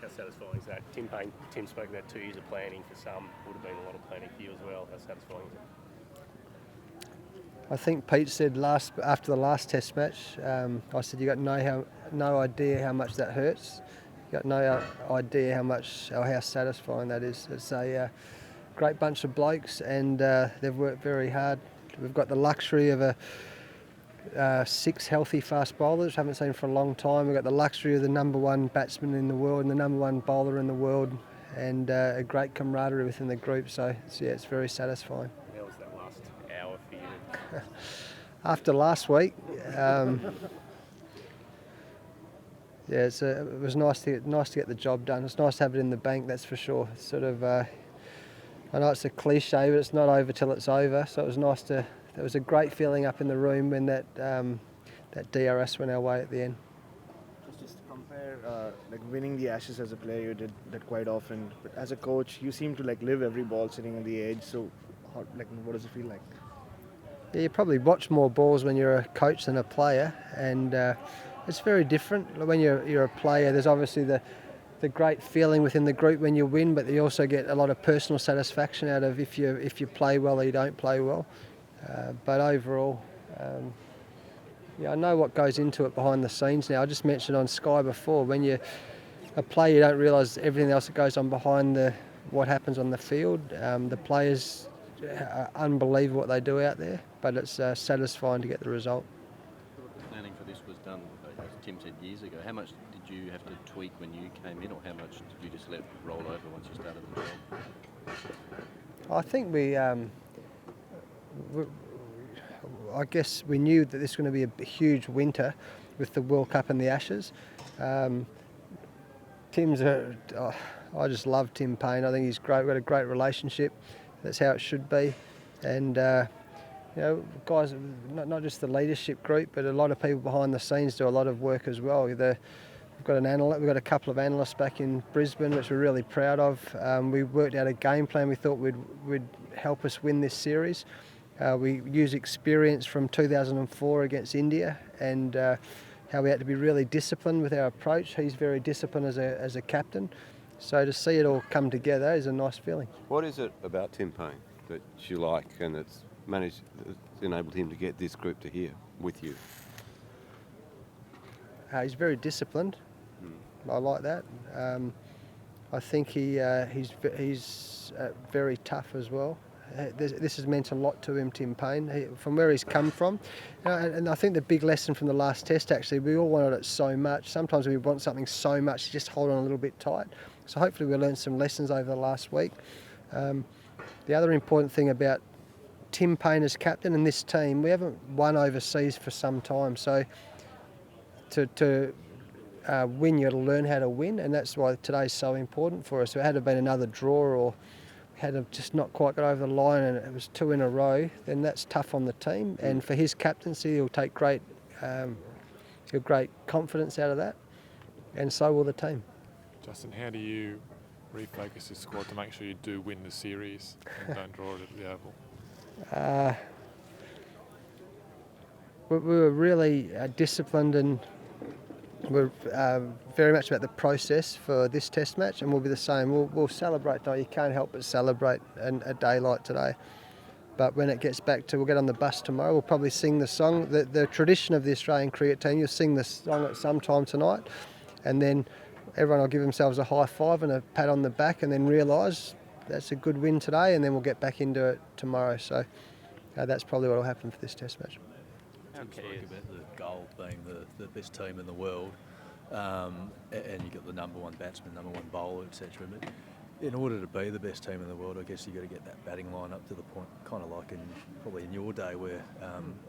How satisfying is that? Tim spoke about 2 years of planning for some. Would have been a lot of planning for you as well. How satisfying is it? I think Pete said after the last Test match, I said you got no idea how much that hurts. You got no idea how satisfying that is. It's a great bunch of blokes, and they've worked very hard. We've got the luxury of 6 healthy fast bowlers, haven't seen for a long time. We've got the luxury of the number 1 batsman in the world and the number 1 bowler in the world, and a great camaraderie within the group. So yeah, it's very satisfying. How was that last hour for you? After last week, it was nice to get the job done. It's nice to have it in the bank, that's for sure. It's sort of, I know it's a cliche, but it's not over till it's over. So it was nice to. There was a great feeling up in the room when that DRS went our way at the end. Just to compare, like winning the Ashes as a player, you did that quite often. But as a coach, you seem to live every ball sitting on the edge. So, what does it feel like? Yeah, you probably watch more balls when you're a coach than a player, and it's very different. When you're a player, there's obviously the great feeling within the group when you win, but you also get a lot of personal satisfaction out of if you play well or you don't play well. But overall, I know what goes into it behind the scenes now. I just mentioned on Sky before, when you're a player, you don't realise everything else that goes on behind what happens on the field. The players, unbelievable what they do out there, but it's satisfying to get the result. The planning for this was done, as Tim said, years ago. How much did you have to tweak when you came in, or how much did you just let roll over once you started the job? I think I guess we knew that this was going to be a huge winter with the World Cup and the Ashes. I just love Tim Payne. I think he's great. We've got a great relationship. That's how it should be. And guys, not just the leadership group, but a lot of people behind the scenes do a lot of work as well. We've got a couple of analysts back in Brisbane, which we're really proud of. We worked out a game plan we thought would help us win this series. We use experience from 2004 against India, and how we had to be really disciplined with our approach. He's very disciplined as a captain. So to see it all come together is a nice feeling. What is it about Tim Payne that you like and it's enabled him to get this group to here with you? He's very disciplined. I like that. I think he's very tough as well. This has meant a lot to him, Tim Payne, from where he's come from. And I think the big lesson from the last Test, actually, we all wanted it so much. Sometimes we want something so much, you just hold on a little bit tight. So hopefully we learned some lessons over the last week. The other important thing about Tim Payne as captain and this team, we haven't won overseas for some time. So to win, you've got to learn how to win, and that's why today's so important for us. If it had been another draw, or had just not quite got over the line and it was 2 in a row, then that's tough on the team. And for his captaincy, he'll take great confidence out of that, and so will the team. Justin, how do you refocus your squad to make sure you do win the series and don't draw it at the Oval? We were really disciplined, and we're very much about the process for this Test match, and we'll be the same. We'll celebrate. You can't help but celebrate a day like today. But when it gets back to, we'll get on the bus tomorrow, we'll probably sing the song, the tradition of the Australian cricket team. You'll sing the song at some time tonight, and then everyone will give themselves a high five and a pat on the back, and then realise that's a good win today, and then we'll get back into it tomorrow. So that's probably what will happen for this Test match. How cares about the goal being the best team in the world, and you've got the number 1 batsman, number 1 bowler, etc. But in order to be the best team in the world, I guess you've got to get that batting line up to the point, kind of like probably in your day where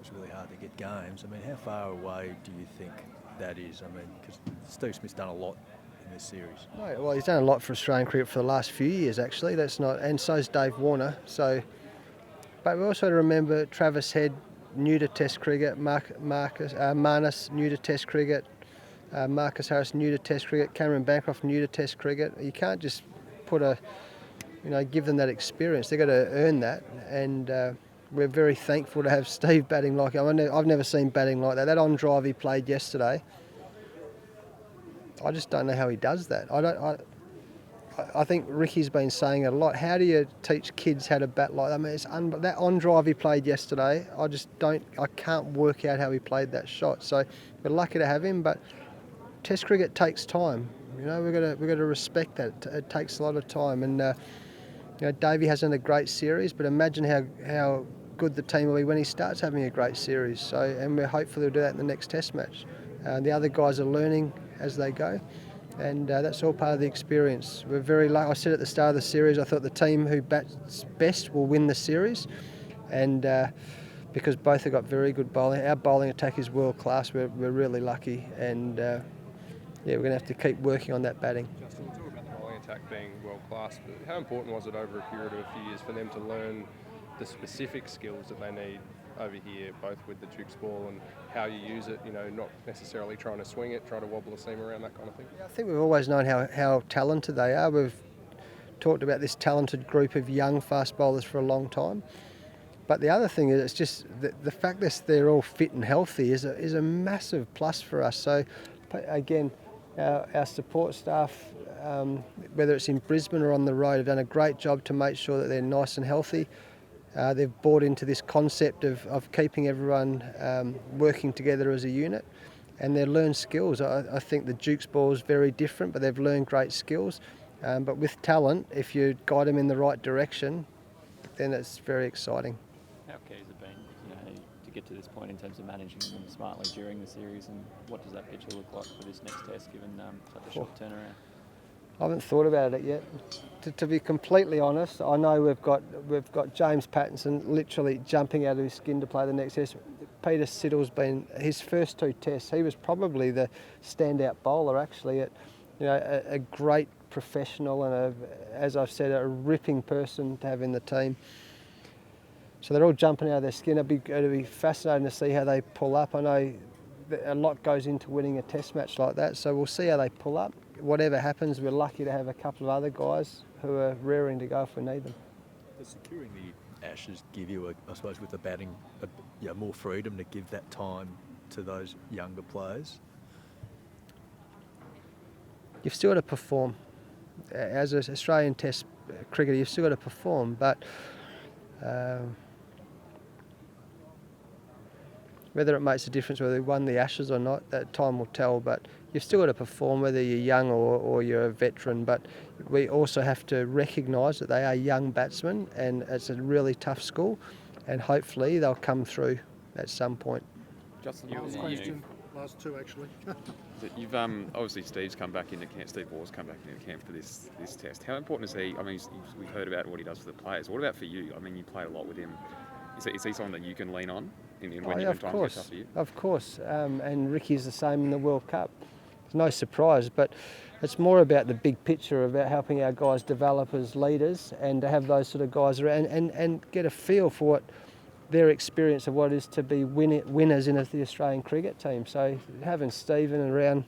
it's really hard to get games. I mean, how far away do you think that is? I mean, because Steve Smith's done a lot in this series. Right, well, he's done a lot for Australian cricket for the last few years, actually. And so's Dave Warner. But we also remember Travis Head, new to Test cricket, Marnus, new to Test cricket, Marcus Harris, new to Test cricket, Cameron Bancroft, new to Test cricket. You can't just give them that experience. They've got to earn that, and we're very thankful to have Steve batting like him. I've never seen batting like that. That on drive he played yesterday, I just don't know how he does that. I think Ricky's been saying it a lot. How do you teach kids how to bat like that? I mean, that on drive he played yesterday. I can't work out how he played that shot. So we're lucky to have him, but Test cricket takes time. You know, we've got to respect that. It takes a lot of time, and Davey hasn't a great series, but imagine how good the team will be when he starts having a great series. So, and we're hopefully we'll do that in the next Test match. The other guys are learning as they go, and that's all part of the experience. We're very lucky. I said at the start of the series, I thought the team who bats best will win the series, and because both have got very good bowling. Our bowling attack is world class. We're really lucky, and we're going to have to keep working on that batting. Justin, you talk about the bowling attack being world class, but how important was it over a period of a few years for them to learn the specific skills that they need over here, both with the Duke's ball and how you use it, not necessarily trying to swing it, try to wobble a seam around, that kind of thing? I think we've always known how talented they are. We've talked about this talented group of young fast bowlers for a long time. But the other thing is, it's just the fact that they're all fit and healthy is a massive plus for us. So, again, our support staff, whether it's in Brisbane or on the road, have done a great job to make sure that they're nice and healthy. They've bought into this concept of keeping everyone working together as a unit, and they've learned skills. I think the Duke's ball is very different, but they've learned great skills. But with talent, if you guide them in the right direction, then it's very exciting. How key has it been, to get to this point in terms of managing them smartly during the series, and what does that picture look like for this next test, given such a short turnaround? I haven't thought about it yet. To be completely honest, I know we've got James Pattinson literally jumping out of his skin to play the next test. Peter Siddle's been his first 2 tests. He was probably the standout bowler actually. A great professional and as I've said, a ripping person to have in the team. So they're all jumping out of their skin. It'll be fascinating to see how they pull up. I know a lot goes into winning a test match like that, so we'll see how they pull up. Whatever happens, we're lucky to have a couple of other guys who are raring to go if we need them. Does securing the Ashes give you, I suppose, with the batting, more freedom to give that time to those younger players? You've still got to perform. As an Australian Test cricketer, you've still got to perform, but whether it makes a difference whether we won the Ashes or not, that time will tell, but you've still got to perform whether you're young or you're a veteran. But we also have to recognise that they are young batsmen, and it's a really tough school, and hopefully they'll come through at some point. Justin, last 2 actually. You've obviously Steve's come back into camp. Steve Waugh's come back into camp for this test. How important is he? I mean, we've heard about what he does for the players. What about for you? I mean, you play a lot with him. Is he someone that you can lean on when times get tough for you? Of course. And Ricky's the same in the World Cup. It's no surprise, but it's more about the big picture, about helping our guys develop as leaders, and to have those sort of guys around and get a feel for what their experience of what it is to be winners in the Australian cricket team. So having Stephen around,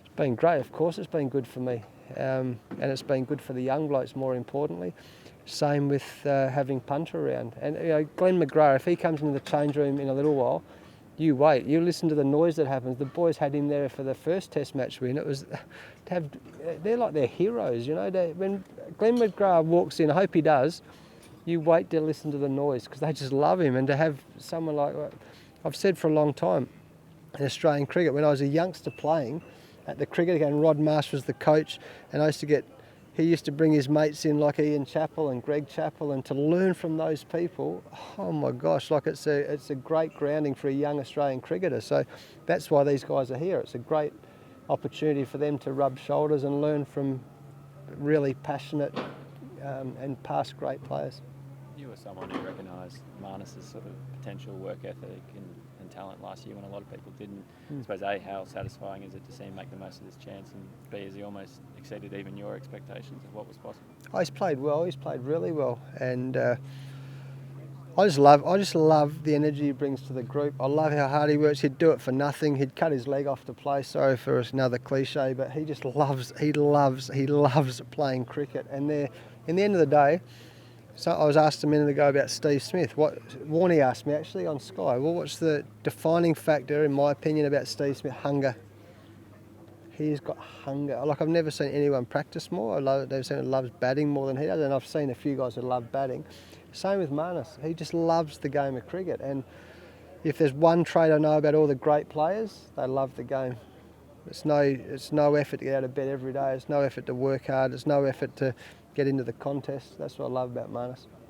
it's been great. Of course, it's been good for me, and it's been good for the young blokes more importantly. Same with having Punter around. And Glenn McGrath, if he comes into the change room in a little while, you wait. You listen to the noise that happens. The boys had him there for the first Test match win. It was they're like their heroes, when Glenn McGrath walks in, I hope he does, you wait to listen to the noise because they just love him. And to have someone like, I've said for a long time, in Australian cricket, when I was a youngster playing at the cricket game, Rod Marsh was the coach, and he used to bring his mates in like Ian Chappell and Greg Chappell, and to learn from those people, oh my gosh, it's a great grounding for a young Australian cricketer. So that's why these guys are here. It's a great opportunity for them to rub shoulders and learn from really passionate and past great players. You were someone who recognised Marnus's sort of potential work ethic and talent last year when a lot of people didn't. I suppose A, how satisfying is it to see him make the most of this chance, and B, has he almost exceeded even your expectations of what was possible? Oh, he's played well. He's played really well, and I just love the energy he brings to the group. I love how hard he works. He'd do it for nothing. He'd cut his leg off to play. Sorry for another cliche, but he just loves playing cricket. And in the end of the day, so I was asked a minute ago about Steve Smith. Warney asked me actually on Sky, well, what's the defining factor, in my opinion, about Steve Smith? Hunger. He's got hunger. Like, I've never seen anyone practice more. I've never seen him loves batting more than he does, and I've seen a few guys who love batting. Same with Marnus. He just loves the game of cricket, and if there's one trait I know about all the great players, they love the game. It's no effort to get out of bed every day. It's no effort to work hard. It's no effort to get into the contest. That's what I love about Marnus.